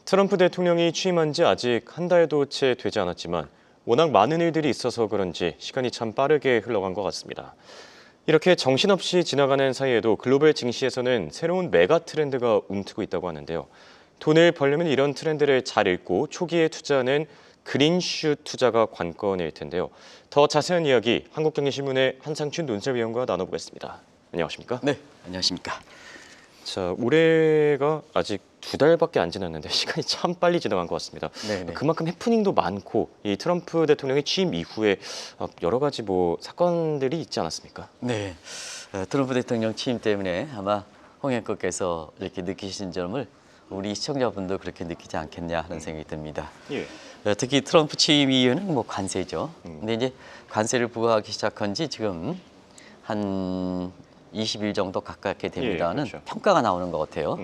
트럼프 대통령이 취임한 지 아직 한 달도 채 되지 않았지만 워낙 많은 일들이 있어서 그런지 시간이 참 빠르게 흘러간 것 같습니다. 이렇게 정신없이 지나가는 사이에도 글로벌 증시에서는 새로운 메가 트렌드가 움트고 있다고 하는데요. 돈을 벌려면 이런 트렌드를 잘 읽고 초기에 투자하는 그린슛 투자가 관건일 텐데요. 더 자세한 이야기 한국경제신문의 한상춘 논설위원과 나눠보겠습니다. 안녕하십니까? 네, 안녕하십니까. 자, 올해가 아직 2달밖에 안 지났는데 시간이 참 빨리 지나간 것 같습니다. 네네. 그만큼 해프닝도 많고 이 트럼프 대통령의 취임 이후에 여러 가지 사건들이 있지 않았습니까? 네, 트럼프 대통령 취임 때문에 아마 홍 앵커께서 이렇게 느끼신 점을 우리 시청자분도 그렇게 느끼지 않겠냐 하는 생각이 듭니다. 예. 특히 트럼프 취임 이유는 관세죠. 근데 이제 관세를 부과하기 시작한 지 지금 한 20일 정도 가깝게 됩니다는 그렇죠. 평가가 나오는 것 같아요.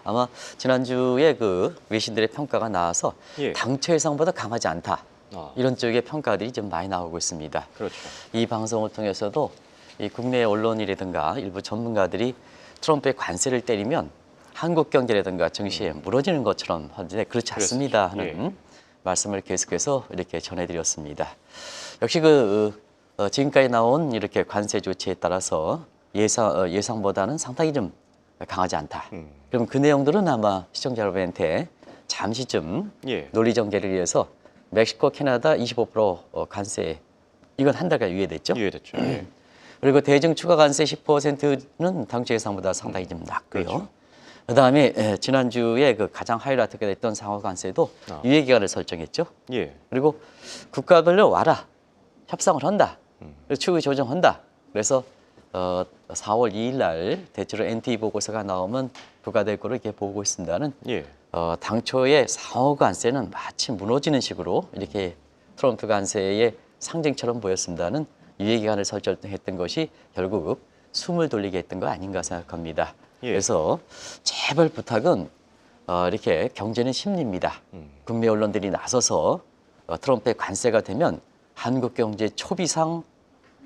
아마 지난주에 그 외신들의 평가가 나와서 예. 당초 예상보다 강하지 않다. 아. 이런 쪽의 평가들이 좀 많이 나오고 있습니다. 그렇죠. 이 방송을 통해서도 이 국내 언론이라든가 일부 전문가들이 트럼프의 관세를 때리면 한국 경제라든가 증시에 무너지는 것처럼 하는데 그렇지 않습니다 하는 말씀을 계속해서 이렇게 전해드렸습니다. 역시 지금까지 나온 이렇게 관세 조치에 따라서 예상보다는 상당히 좀 강하지 않다. 그럼 그 내용들은 아마 시청자 여러분한테 잠시 좀 논리 정제를 위해서 멕시코, 캐나다 25% 관세 이건 한 달간 유예됐죠. 유예됐죠. 그리고 대중 추가 관세 10%는 당초 예상보다 상당히 좀 낮고요. 그렇죠. 그다음에 지난주에 그 가장 하이라이트가 됐던 상호 관세도 유예 기간을 설정했죠. 예. 그리고 국가별로 와라 협상을 한다. 그리고 추후 조정한다. 그래서 4월 2일 날 대체로 NT 보고서가 나오면 부과될 거로 이렇게 보고 있습니다는 당초의 상호 관세는 마치 무너지는 식으로 이렇게 트럼프 관세의 상징처럼 보였습니다는 유예 기간을 설정했던 것이 결국 숨을 돌리게 했던 거 아닌가 생각합니다. 그래서 제발 부탁은 이렇게 경제는 심리입니다. 국내 언론들이 나서서 트럼프의 관세가 되면 한국 경제 초비상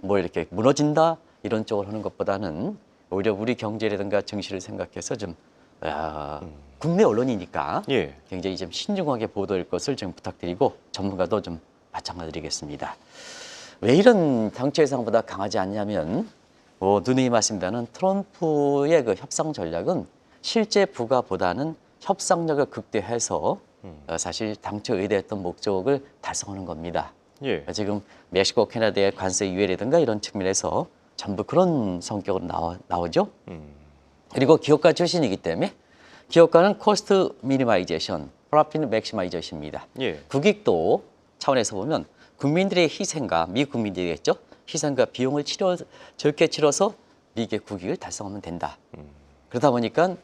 이렇게 무너진다 이런 쪽으로 하는 것보다는 오히려 우리 경제라든가 증시를 생각해서 좀 국내 언론이니까 굉장히 좀 신중하게 보도할 것을 좀 부탁드리고 전문가도 좀 마찬가지겠습니다. 왜 이런 당초 예상보다 강하지 않냐면 누누이 말씀드리는 트럼프의 그 협상 전략은 실제 부과보다는 협상력을 극대화해서 사실 당초 의도했던 목적을 달성하는 겁니다. 지금 멕시코, 캐나다의 관세 유예라든가 이런 측면에서 전부 그런 성격으로 나오죠. 그리고 기업가 출신이기 때문에 기업가는 코스트 미니마이제이션, 프로핏 맥시마이제이션입니다. 국익도 차원에서 보면 국민들의 희생과 미국민들이겠죠. 희생과 비용을 적게 치러서 미국의 국익을 달성하면 된다. 그러다 보니까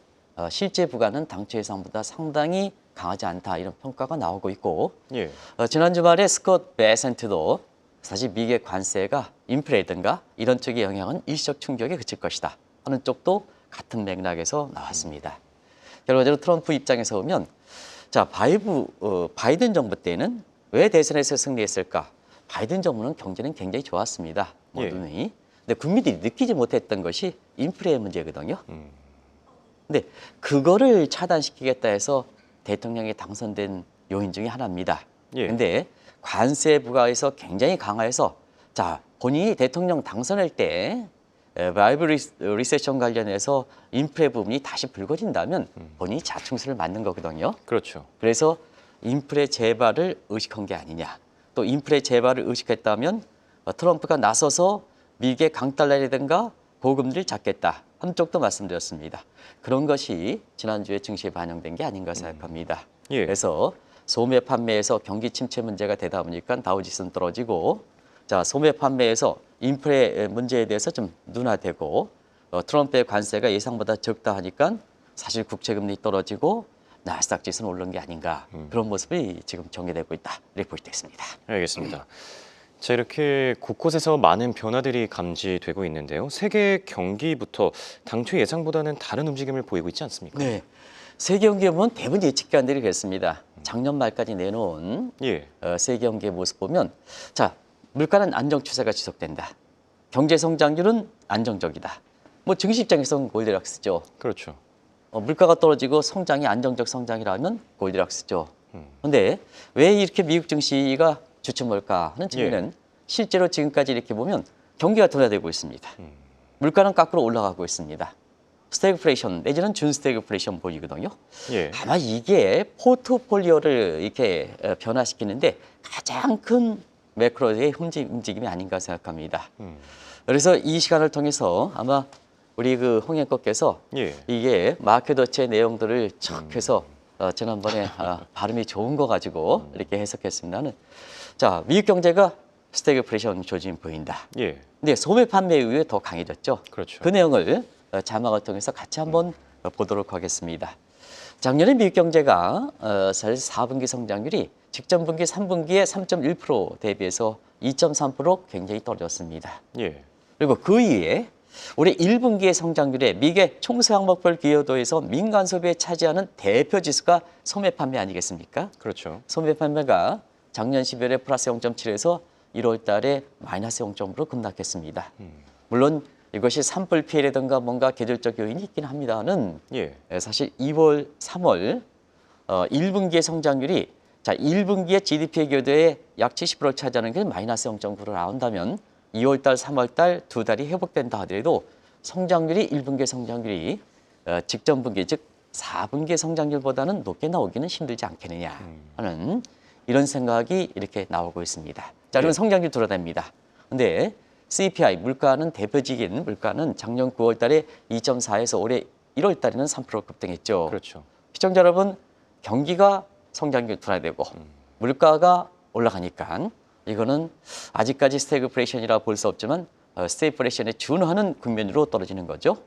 실제 부과는 당초 예상보다 상당히 강하지 않다 이런 평가가 나오고 있고 지난 주말에 스콧 베센트도 사실 미국의 관세가 인플레이든가 이런 쪽의 영향은 일시적 충격에 그칠 것이다 하는 쪽도 같은 맥락에서 나왔습니다. 결과적으로 트럼프 입장에서 보면 바이든 정부 때는 왜 대선에서 승리했을까? 바이든 정부는 경제는 굉장히 좋았습니다. 모두니. 근데 국민들이 느끼지 못했던 것이 인플레 문제거든요. 근데 그거를 차단시키겠다 해서 대통령이 당선된 요인 중에 하나입니다. 근데 관세 부과에서 굉장히 강화해서 본인이 대통령 당선할 때 라이브 리세션 관련해서 인플레 부분이 다시 불거진다면 본인이 자충수를 맞는 거거든요. 그렇죠. 그래서 인플레 재발을 의식한 게 아니냐. 또 인플레 재발을 의식했다면 트럼프가 나서서 미국의 강달러라든가 보금리를 잡겠다. 한쪽도 말씀드렸습니다. 그런 것이 지난주에 증시에 반영된 게 아닌가 생각합니다. 그래서 소매 판매에서 경기 침체 문제가 되다 보니까 다우지수는 떨어지고 소매 판매에서 인플레 문제에 대해서 좀 둔화되고 트럼프의 관세가 예상보다 적다 하니까 사실 국채금리 떨어지고 나스닥 지수는 오른 게 아닌가 그런 모습이 지금 전개되고 있다 이렇게 볼 수 있습니다. 알겠습니다. 자, 이렇게 곳곳에서 많은 변화들이 감지되고 있는데요. 세계 경기부터 당초 예상보다는 다른 움직임을 보이고 있지 않습니까? 네, 세계 경기에 보면 대부분 예측관들이 그랬습니다. 작년 말까지 내놓은 세계 경기의 모습 보면 물가는 안정 추세가 지속된다. 경제 성장률은 안정적이다. 증시 입장에서는 골디락스죠. 그렇죠. 물가가 떨어지고 성장이 안정적 성장이라면 골디락스죠. 그런데 왜 이렇게 미국 증시가 주춤할까 하는 측면은 실제로 지금까지 이렇게 보면 경기가 둔화되고 있습니다. 물가는 거꾸로 올라가고 있습니다. 스태그플레이션 내지는 준스태그플레이션 보이거든요. 예. 아마 이게 포트폴리오를 이렇게 변화시키는데 가장 큰 매크로의 움직임이 아닌가 생각합니다. 그래서 이 시간을 통해서 아마 우리 그 홍영거께서 예. 이게 마켓워치의 내용들을 척 해서 지난번에 발음이 좋은 거 가지고 이렇게 해석했습니다는 자, 미국 경제가 스태그플레이션 조짐이 보인다. 예. 근데 소매 판매 이후에 더 강해졌죠. 그렇죠. 그 내용을 자막을 통해서 같이 한번 보도록 하겠습니다. 작년에 미국 경제가 사실 4분기 성장률이 직전 분기 3분기에 3.1% 대비해서 2.3% 굉장히 떨어졌습니다. 예. 그리고 그 이후에 올해 1분기의 성장률에 미국의 총수항목별 기여도에서 민간 소비에 차지하는 대표 지수가 소매 판매 아니겠습니까? 그렇죠. 소매 판매가 작년 12월에 플러스 0.7에서 1월 달에 마이너스 0.5로 급락했습니다. 물론 이것이 산불 피해라든가 뭔가 계절적 요인이 있긴 합니다는 예. 사실 2월, 3월 1분기의 성장률이 자 1분기의 GDP 기여도의 약 70%를 차지하는 게 마이너스 0.9로 나온다면 2월 달, 3월 달 두 달이 회복된다 하더라도 성장률이 1분기의 성장률이 직전 분기 즉 4분기의 성장률보다는 높게 나오기는 힘들지 않겠느냐 하는 이런 생각이 이렇게 나오고 있습니다. 자, 그러면 성장률 들어갑니다. 근데 CPI 물가는 대표적인 물가는 작년 9월 달에 2.4에서 올해 1월 달에는 3% 급등했죠. 그렇죠. 시청자 여러분, 경기가 성장률 둔화되고 물가가 올라가니까 이거는 아직까지 스태그플레이션이라 볼 수 없지만 스태그플레이션에 준하는 국면으로 떨어지는 거죠.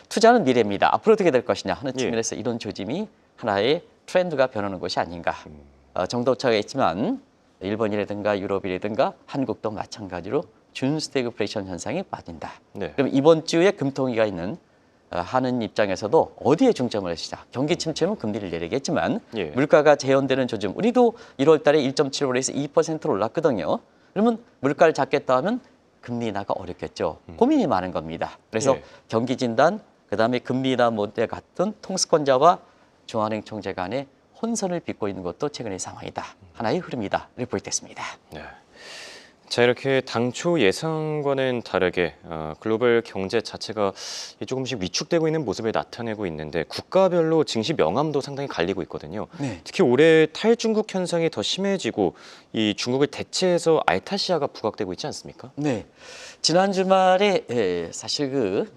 투자는 미래입니다. 앞으로 어떻게 될 것이냐 하는 측면에서 이런 조짐이 하나의 트렌드가 변하는 것이 아닌가. 정도차가 있지만 일본이라든가 유럽이라든가 한국도 마찬가지로 준스태그플레이션 현상이 빠진다. 네. 그럼 이번 주에 금통위가 있는 하는 입장에서도 어디에 중점을 하시자. 경기 침체면 금리를 내리겠지만 예. 물가가 재현되는 조짐. 우리도 1월 달에 1.75에서 2%로 올랐거든요. 그러면 물가를 잡겠다 하면 금리 인하가 어렵겠죠. 고민이 많은 겁니다. 그래서 예. 경기 진단, 그다음에 금리 인하 모델 같은 통수권자와 중앙은행 총재 간의 혼선을 빚고 있는 것도 최근의 상황이다. 하나의 흐름이다. 이렇게 보였습니다. 네. 자, 이렇게 당초 예상과는 다르게 글로벌 경제 자체가 조금씩 위축되고 있는 모습을 나타내고 있는데 국가별로 증시 명암도 상당히 갈리고 있거든요. 네. 특히 올해 탈중국 현상이 더 심해지고 이 중국을 대체해서 알타시아가 부각되고 있지 않습니까? 네. 지난 주말에 사실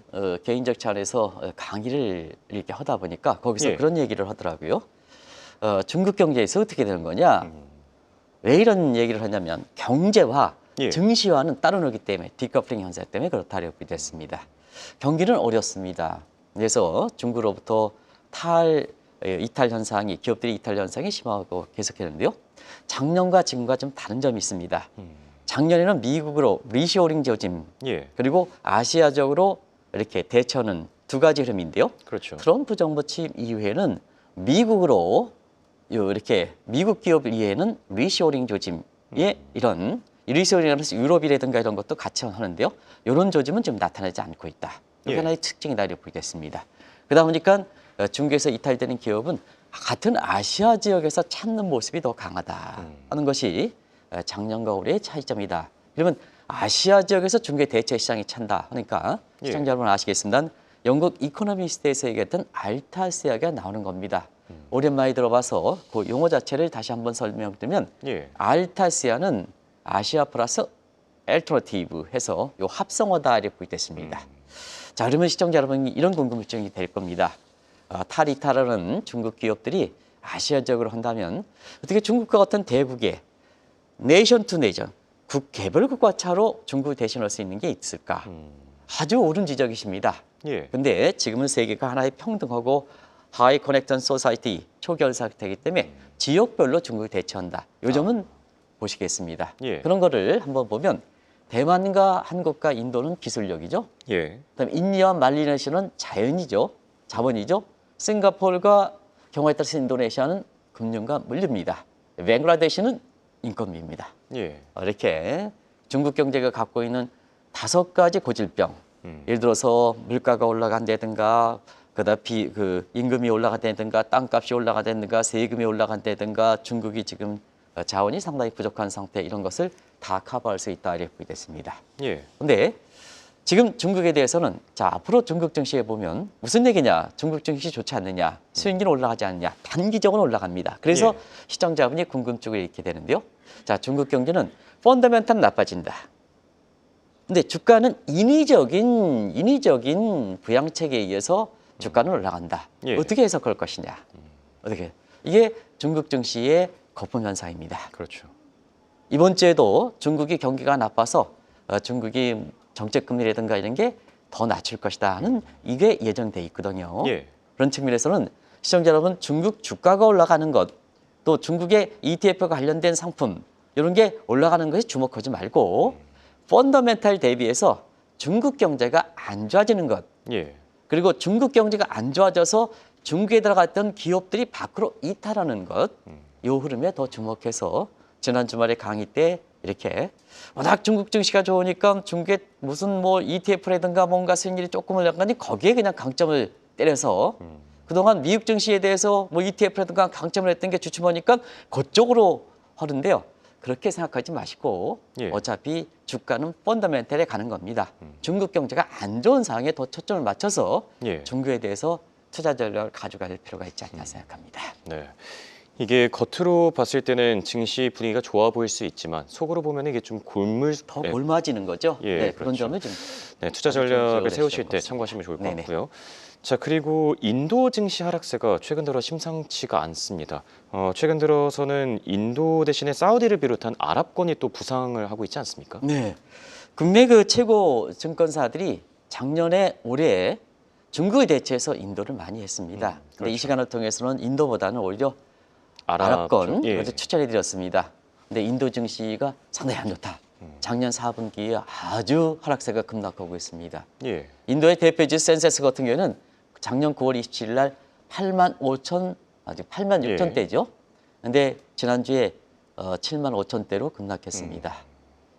개인적 차원에서 강의를 이렇게 하다 보니까 거기서 예. 그런 얘기를 하더라고요. 중국 경제에서 어떻게 되는 거냐? 왜 이런 얘기를 하냐면 경제와 예. 증시와는 따로 놀기 때문에 디커플링 현상 때문에 그렇다고 됐습니다. 경기는 어렵습니다. 그래서 중국으로부터 이탈 현상이 기업들의 이탈 현상이 심하고 계속했는데요. 작년과 지금과 좀 다른 점이 있습니다. 작년에는 미국으로 리쇼링 조짐 예. 그리고 아시아적으로 이렇게 대처하는 두 가지 흐름인데요. 그렇죠. 트럼프 정부 취임 이후에는 미국으로 이렇게 미국 기업 이외에는 리쇼링 조짐의 이런 리쇼링이라면서 유럽이라든가 이런 것도 같이 하는데요. 이런 조짐은 좀 나타나지 않고 있다. 이게 예. 하나의 특징이다 이렇게 보겠습니다. 그러다 보니까 중국에서 이탈되는 기업은 같은 아시아 지역에서 찾는 모습이 더 강하다 하는 것이 작년과 올해의 차이점이다. 그러면 아시아 지역에서 중국의 대체 시장이 찬다. 그러니까 예. 시청자 여러분 아시겠습니다. 영국 이코노미스트에서 얘기했던 알타시아가 나오는 겁니다. 오랜만에 들어봐서 그 용어 자체를 다시 한번 설명드리면 예. 알타시아는 아시아 플러스 엘터너티브 해서 요 합성어다 이렇게 보겠습니다. 자, 그러면 시청자 여러분 이런 궁금증이 될 겁니다. 탈이탈하는 중국 기업들이 아시아적으로 한다면 어떻게 중국과 같은 대국의 네이션 투 네이션 개별 국가 차로 중국을 대신할 수 있는 게 있을까? 아주 옳은 지적이십니다. 예. 근데 지금은 세계가 하나의 평등하고 하이 커넥션 소사이티 초결 사회이기 때문에 지역별로 중국을 대처한다. 요 점은 보시겠습니다. 예. 그런 거를 한번 보면 대만과 한국과 인도는 기술력이죠. 예. 그다음에 인도와 말레이시아는 자연이죠. 자원이죠. 싱가포르가 경우에 따라서 인도네시아는 금융과 물류입니다. 벵글라데시는 인건비입니다. 예. 이렇게 중국 경제가 갖고 있는 5가지 고질병. 예를 들어서 물가가 올라간다든가 그다음 그 임금이 올라간다든가 땅값이 올라간다든가 세금이 올라간다든가 중국이 지금 자원이 상당히 부족한 상태 이런 것을 다 커버할 수 있다 이렇게 보겠습니다. 예. 근데 지금 중국에 대해서는 자 앞으로 중국 증시에 보면 무슨 얘기냐? 중국 증시 좋지 않느냐? 수익률 올라가지 않느냐? 단기적으로 올라갑니다. 그래서 예. 시장 자본이 궁금증을 잃게 되는데요. 자 중국 경제는 펀더멘탈 나빠진다. 근데 주가는 인위적인 부양책에 의해서 주가는 올라간다. 예. 어떻게 해석할 것이냐? 어떻게? 이게 중국 증시의 거품 현상입니다. 그렇죠. 이번 주에도 중국이 경기가 나빠서 중국이 정책 금리라든가 이런 게 더 낮출 것이다는 이게 예정돼 있거든요. 예. 그런 측면에서는 시청자 여러분 중국 주가가 올라가는 것, 또 중국의 ETF와 관련된 상품 이런 게 올라가는 것에 주목하지 말고 펀더멘탈 대비해서 중국 경제가 안 좋아지는 것, 예. 그리고 중국 경제가 안 좋아져서 중국에 들어갔던 기업들이 밖으로 이탈하는 것, 이 흐름에 더 주목해서 지난 주말에 강의 때 이렇게 워낙 중국 증시가 좋으니까 중국의 무슨 뭐 ETF라든가 뭔가 수익률이 조금 올라가니 거기에 그냥 강점을 때려서 그동안 미국 증시에 대해서 뭐 ETF라든가 강점을 했던 게 주춤하니까 그쪽으로 하는데요. 그렇게 생각하지 마시고 예. 어차피 주가는 펀더멘탈에 가는 겁니다. 중국 경제가 안 좋은 상황에 더 초점을 맞춰서 예. 중국에 대해서 투자 전략을 가져갈 필요가 있지 않나 생각합니다. 네. 이게 겉으로 봤을 때는 증시 분위기가 좋아 보일 수 있지만 속으로 보면 이게 좀 더 예. 골마지는 거죠. 예, 네, 그런 그렇죠. 점을 좀 네, 투자 아주 좀 전략을 기억을 세우실 해주셔야 때 되겠습니다. 참고하시면 좋을 것 네네. 같고요. 자, 그리고 인도 증시 하락세가 최근 들어 심상치가 않습니다. 최근 들어서는 인도 대신에 사우디를 비롯한 아랍권이 또 부상을 하고 있지 않습니까? 네, 국내 그 최고 증권사들이 작년에 올해 중국에 대체해서 인도를 많이 했습니다. 근데 그렇죠. 이 시간을 통해서는 인도보다는 오히려 아랍 아랍권 쪽, 예. 어제 추천해 드렸습니다. 근데 인도 증시가 상당히 안 좋다. 작년 4분기에 아주 하락세가 급락하고 있습니다. 예. 인도의 대표주 센세스 같은 경우는 작년 9월 27일 날 8만 5천 아직 8만 6천 대죠. 근데 지난주에 7만 5천 대로 급락했습니다.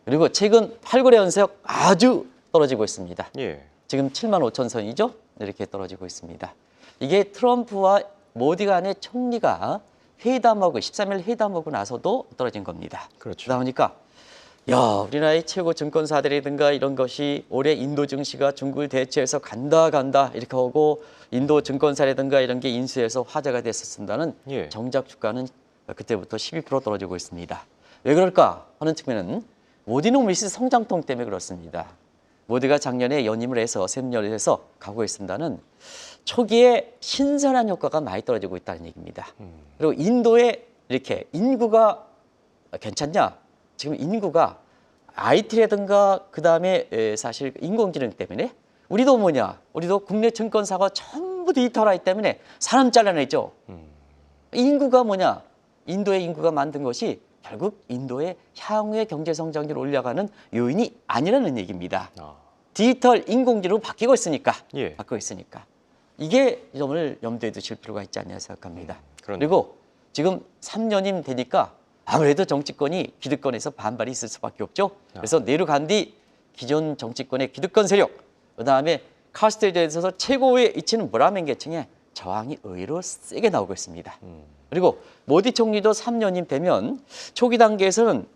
그리고 최근 8거래 연속 아주 떨어지고 있습니다. 예. 지금 7만 5천 선이죠. 이렇게 떨어지고 있습니다. 이게 트럼프와 모디 간의 총리가 회담하고 13일 회담하고 나서도 떨어진 겁니다. 그렇죠. 그러다 보니까 야, 우리나라의 최고 증권사들이든가 이런 것이 올해 인도 증시가 중국을 대체해서 간다 이렇게 하고 인도 증권사라든가 이런 게 인수해서 화제가 됐었습니다는 예. 정작 주가는 그때부터 12% 떨어지고 있습니다. 왜 그럴까 하는 측면은 모디노미스 성장통 때문에 그렇습니다. 모디가 작년에 연임을 해서 샘열을 해서 가고 있습니다는 초기에 신선한 효과가 많이 떨어지고 있다는 얘기입니다. 그리고 인도에 이렇게 인구가 괜찮냐? 지금 인구가 IT라든가 그다음에 사실 인공지능 때문에 우리도 뭐냐? 우리도 국내 증권사가 전부 디지털화이기 때문에 사람 잘라냈죠. 인구가 뭐냐? 인도의 인구가 만든 것이 결국 인도의 향후의 경제 성장률을 올려가는 요인이 아니라는 얘기입니다. 아. 디지털 인공지능으로 바뀌고 있으니까. 예. 바뀌고 있으니까. 이게 점을 염두에 두실 필요가 있지 않냐 생각합니다. 그러네요. 그리고 지금 3년이 되니까 아무래도 정치권이 기득권에서 반발이 있을 수밖에 없죠. 그래서 내려간 뒤 기존 정치권의 기득권 세력, 그다음에 카스트에 있어서 최고의 위치는 브라멘 계층의 저항이 의외로 세게 나오고 있습니다. 그리고 모디 총리도 3년이 되면 초기 단계에서는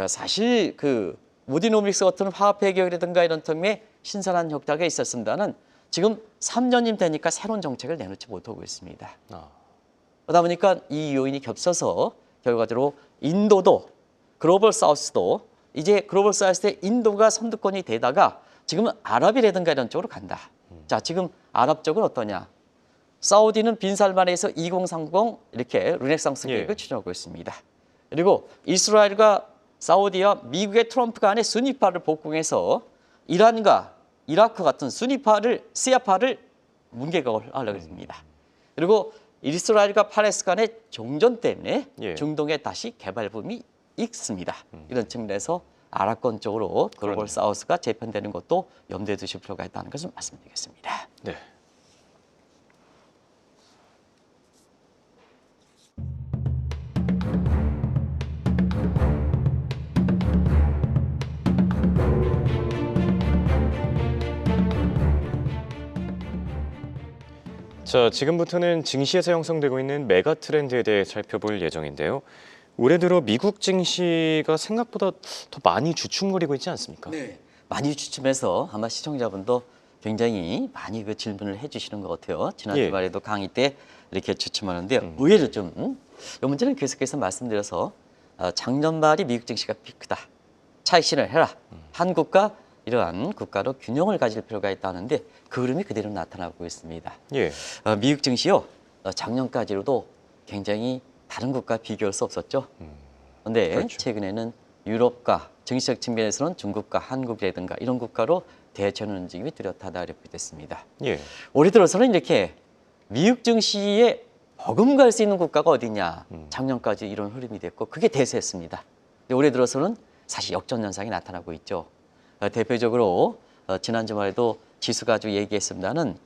사실 그 모디노믹스 같은 화폐 개혁이라든가 이런 틈에 신선한 혁자가 있었습니다는 지금 3년이 되니까 새로운 정책을 내놓지 못하고 있습니다. 아. 그러다 보니까 이 요인이 겹쳐서 결과적으로 인도도 글로벌 사우스도 이제 글로벌 사우스 때 인도가 선두권이 되다가 지금은 아랍이라든가 이런 쪽으로 간다. 자, 지금 아랍 쪽은 어떠냐? 사우디는 빈살만에서 2030 이렇게 르네상스 예. 계획을 추진하고 있습니다. 그리고 이스라엘과 사우디와 미국의 트럼프 간의 순위파를 복궁해서 이란과 이라크 같은 순위파를 시아파를 뭉개고 하려고 했습니다. 그리고 이스라엘과 팔레스타인 간의 종전 때문에 예. 중동에 다시 개발 붐이 있습니다. 이런 측면에서 아랍권 쪽으로 글로벌 그러네요. 사우스가 재편되는 것도 염두에 두실 필요가 있다는 것을 말씀드리겠습니다. 네. 자, 지금부터는 증시에서 형성되고 있는 메가 트렌드에 대해 살펴볼 예정인데요. 올해 들어 미국 증시가 생각보다 더 많이 주춤거리고 있지 않습니까? 네. 많이 주춤해서 아마 시청자분도 굉장히 많이 그 질문을 해주시는 것 같아요. 지난 예. 주말에도 강의 때 이렇게 주춤하는데요. 의외로 이 문제는 계속해서 말씀드려서 작년 말이 미국 증시가 피크다. 차익 실현을 해라. 한국과 이러한 국가로 균형을 가질 필요가 있다는데 그 흐름이 그대로 나타나고 있습니다. 예. 미국 증시요. 작년까지로도 굉장히 다른 국가 비교할 수 없었죠. 그런데 그렇죠. 최근에는 유럽과 증시적 측면에서는 중국과 한국이라든가 이런 국가로 대처하는 움직임이 뚜렷하다 이렇게 됐습니다. 예. 올해 들어서는 이렇게 미국 증시에 버금갈 수 있는 국가가 어디냐. 작년까지 이런 흐름이 됐고 그게 대세였습니다. 근데 올해 들어서는 사실 역전 현상이 나타나고 있죠. 대표적으로 지난 주말에도 지수 가지고 얘기했습니다는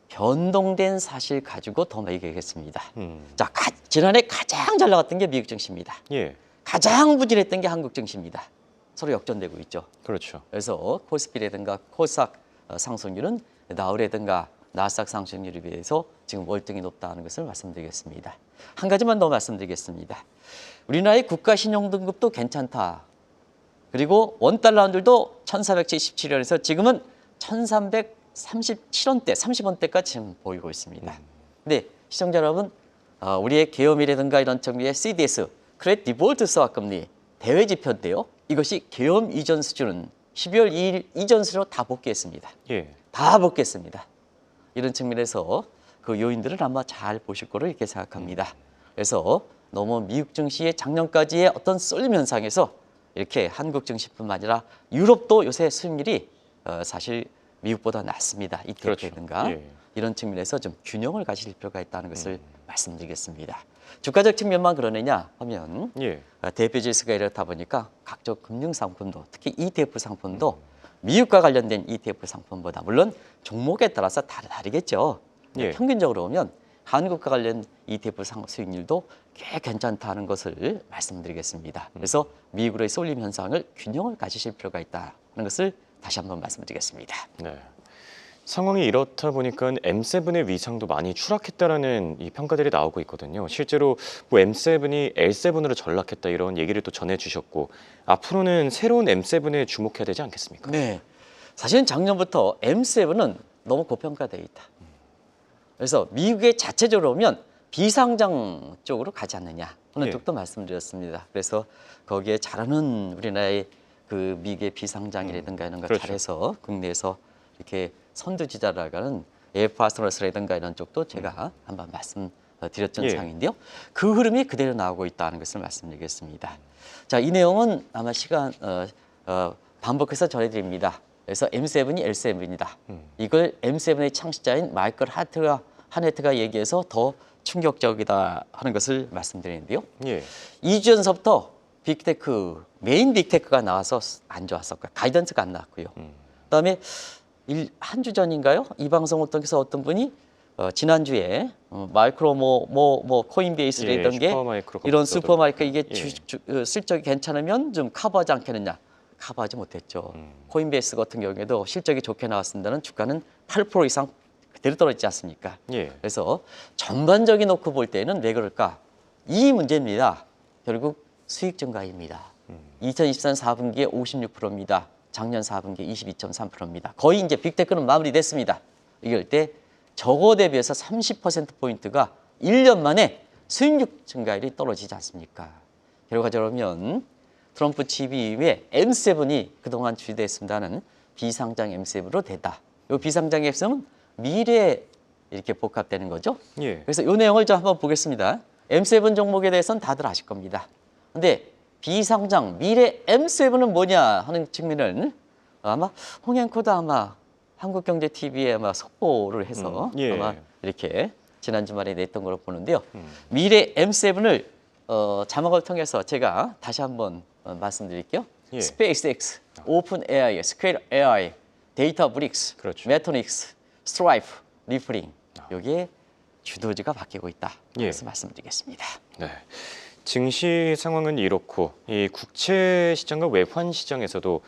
변동된 사실 가지고 더 얘기하겠습니다. 자, 지난해 가장 잘 나갔던 게 미국 증시입니다. 예. 가장 부진했던 게 한국 증시입니다. 서로 역전되고 있죠. 그렇죠. 그래서 코스피라든가 코스닥 상승률은 나우라든가 나스닥 상승률에 비해서 지금 월등히 높다는 것을 말씀드리겠습니다. 한 가지만 더 말씀드리겠습니다. 우리나라의 국가 신용 등급도 괜찮다. 그리고 원달러 환율도 1477원에서 지금은 1337원대, 30원대까지 지금 보이고 있습니다. 근데 시청자 여러분, 우리의 계엄이라든가 이런 측면의 CDS, 크레딧 디폴트 스왑 금리 대외 지표인데요. 이것이 계엄 이전 수준은 12월 2일 이전 수준으로 다 복귀했습니다. 예. 다 복귀했습니다. 이런 측면에서 그 요인들을 아마 잘 보실 거로 이렇게 생각합니다. 그래서 너무 미국 증시의 작년까지의 어떤 쏠림 현상에서 이렇게 한국 증시뿐만 아니라 유럽도 요새 수익률이 사실 미국보다 낮습니다. ETF라든가 그렇죠. 예. 이런 측면에서 좀 균형을 가질 필요가 있다는 것을 말씀드리겠습니다. 주가적 측면만 그러느냐 하면 예. 대표 지수가 이렇다 보니까 각종 금융 상품도 특히 ETF 상품도 미국과 관련된 ETF 상품보다 물론 종목에 따라서 다르겠죠. 예. 평균적으로 보면 한국과 관련 ETF 수익률도 꽤 괜찮다는 것을 말씀드리겠습니다. 그래서 미국의 쏠림 현상을 균형을 가지실 필요가 있다는 것을 다시 한번 말씀드리겠습니다. 네. 상황이 이렇다 보니까 M7의 위상도 많이 추락했다라는 이 평가들이 나오고 있거든요. 실제로 뭐 M7이 L7으로 전락했다 이런 얘기를 또 전해주셨고 앞으로는 새로운 M7에 주목해야 되지 않겠습니까? 네, 사실은 작년부터 M7은 너무 고평가되어 있다. 그래서 미국의 자체적으로 보면 비상장 쪽으로 가지 않느냐 하는 예. 쪽도 말씀드렸습니다. 그래서 거기에 잘하는 우리나라의 그 미국의 비상장이라든가 이런 걸 그렇죠. 잘해서 국내에서 이렇게 선두주자라는 에어파스너스라든가 이런 쪽도 제가 한번 말씀드렸던 예. 상황인데요. 그 흐름이 그대로 나오고 있다는 것을 말씀드리겠습니다. 자, 이 내용은 아마 시간 반복해서 전해드립니다. 그래서 M7이 L7이다. 이걸 M7의 창시자인 마이클 하네트가 얘기해서 더 충격적이다 하는 것을 말씀드리는데요. 예. 2주 전서부터 빅테크, 메인 빅테크가 나와서 안 좋았었고요. 가이던스가 안 나왔고요. 그다음에 한 주 전인가요? 이 방송을 통해서 어떤 분이 지난주에 마이크로 코인베이스라던 예, 게 슈퍼마이크로 이런 컴퓨터도 슈퍼마이크 이게 예. 실적이 괜찮으면 좀 커버하지 않겠느냐. 커버하지 못했죠. 코인베이스 같은 경우에도 실적이 좋게 나왔습니다는 주가는 8% 이상 그대로 떨어지지 않습니까? 예. 그래서 전반적인 놓고 볼 때는 왜 그럴까? 이 문제입니다. 결국 수익 증가입니다. 2023 4분기에 56%입니다. 작년 4분기에 22.3%입니다. 거의 이제 빅테크는 마무리됐습니다. 이럴 때 저거 대비해서 30%포인트가 1년 만에 수익률 증가율이 떨어지지 않습니까? 결과적으로 보면 트럼프 취임 이후에 M7이 그동안 주의됐습니다는 비상장 M7으로 됐다. 이 비상장 M7은 미래에 이렇게 복합되는 거죠. 예. 그래서 이 내용을 좀 한번 보겠습니다. M7 종목에 대해서는 다들 아실 겁니다. 근데 비상장 미래 M7은 뭐냐 하는 측면은 아마 홍앵커도 아마 한국경제TV에 아마 속보를 해서 예. 아마 이렇게 지난 주말에 냈던 걸로 보는데요. 미래 M7을 자막을 통해서 제가 다시 한번 말씀드릴게요. 예. 스페이스X, 오픈 AI, 스퀘어 AI, 데이터브릭스, 그렇죠. 메토닉스, 스트라이프, 리플링 여기에 주도주가 바뀌고 있다. 그래서 말씀드리겠습니다. 네. 증시 상황은 이렇고 이 국채 시장과 외환 시장에서도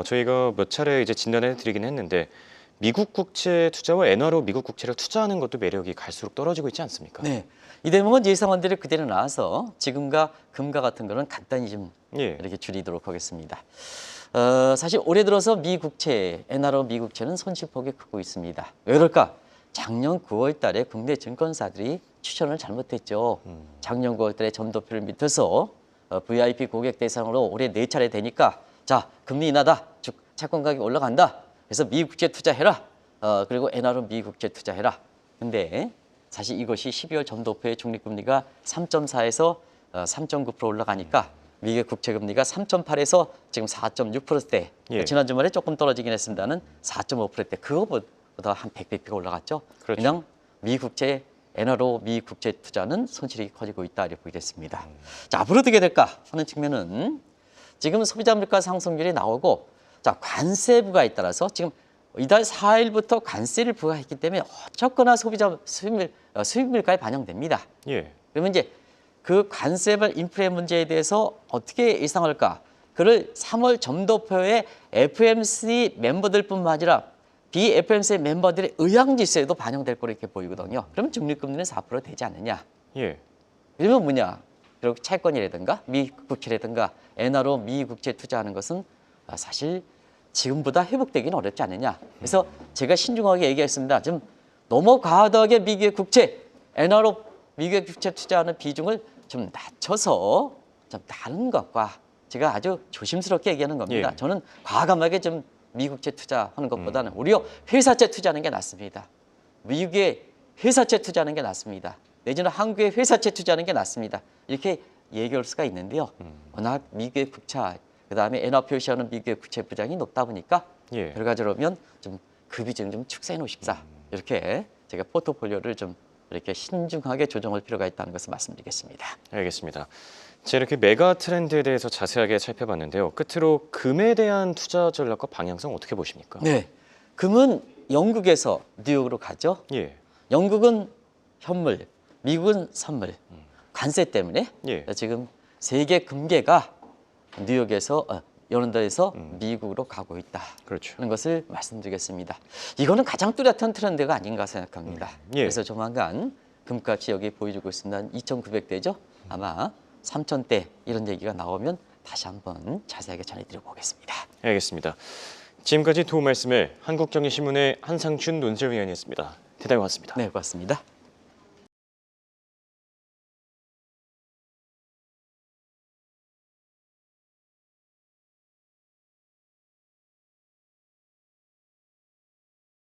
저희가 몇 차례 이제 진단해 드리긴 했는데 미국 국채 투자와 엔화로 미국 국채를 투자하는 것도 매력이 갈수록 떨어지고 있지 않습니까? 네. 이 대목은 예상원들이 그대로 나와서 지금과 금과 같은 거는 간단히 좀 예. 이렇게 줄이도록 하겠습니다. 사실 올해 들어서 미 국채, 엔화로 미 국채는 손실폭이 크고 있습니다. 왜 그럴까? 작년 9월 달에 국내 증권사들이 추천을 잘못했죠. 작년 9월 달에 점도표를 밑에서 VIP 고객 대상으로 올해 4차례 되니까 자, 금리 인하다. 즉 채권 가격이 올라간다. 그래서 미 국채 투자해라. 그리고 엔화로 미 국채 투자해라. 근데 사실 이것이 12월 점도표의 중립금리가 3.4에서 3.9% 올라가니까 미국 국채 금리가 3.8에서 지금 4.6%대. 예. 지난 주말에 조금 떨어지긴 했습니다는 4.5%대. 그거보다 한 100bp 올라갔죠. 그렇죠. 그냥 미 국채 엔화로 미 국채 투자는 손실이 커지고 있다 이렇게 보겠습니다. 자, 앞으로 어떻게 될까 하는 측면은 지금 소비자 물가 상승률이 나오고 자, 관세 부과에 따라서 지금 이달 4일부터 관세를 부과했기 때문에 어쨌거나 소비자 수입 물가에 반영됩니다. 예. 그러면 이제 그 관세발 인플레 문제에 대해서 어떻게 예상할까? 그를 3월 점도표에 FMC 멤버들뿐만 아니라 비FMC 멤버들의 의향지수에도 반영될 거로 이렇게 보이거든요. 그러면 적립금리는 4% 되지 않느냐? 예. 그러면 뭐냐? 그리고 채권이라든가 미 국채라든가 엔화로 미 국채 투자하는 것은 사실 지금보다 회복되기는 어렵지 않느냐. 그래서 제가 신중하게 얘기했습니다. 좀 너무 과하게 미국의 국채, 엔화로 미국의 국채 투자하는 비중을 좀 낮춰서 좀 다른 것과 제가 아주 조심스럽게 얘기하는 겁니다. 예. 저는 과감하게 좀 미국채 투자하는 것보다는 오히려 회사채 투자하는 게 낫습니다. 미국의 회사채 투자하는 게 낫습니다. 내지는 한국의 회사채 투자하는 게 낫습니다. 이렇게 얘기할 수가 있는데요. 워낙 미국의 국채, 그다음에 엔화 표시하는 미국의 국채 부장이 높다 보니까 예. 결과적으로 보면 좀 그 비중 좀 축소해 놓으십사. 이렇게 제가 포트폴리오를 좀 이렇게 신중하게 조정할 필요가 있다는 것을 말씀드리겠습니다. 알겠습니다. 제가 이렇게 메가 트렌드에 대해서 자세하게 살펴봤는데요. 끝으로 금에 대한 투자 전략과 방향성 어떻게 보십니까? 네, 금은 영국에서 뉴욕으로 가죠. 예. 영국은 현물, 미국은 선물. 관세 때문에 예. 지금 세계 금계가 뉴욕에서 이런 데에서 미국으로 가고 있다. 그렇죠. 하는 것을 말씀드리겠습니다. 이거는 가장 뚜렷한 트렌드가 아닌가 생각합니다. 예. 그래서 조만간 금값이 여기 보여주고 있습니다. 2,900대죠. 아마 3,000대 이런 얘기가 나오면 다시 한번 자세하게 전해드리고 오겠습니다. 알겠습니다. 지금까지 도움 말씀을 한국경제신문의 한상춘 논설위원이었습니다. 대단히 고맙습니다. 네, 고맙습니다.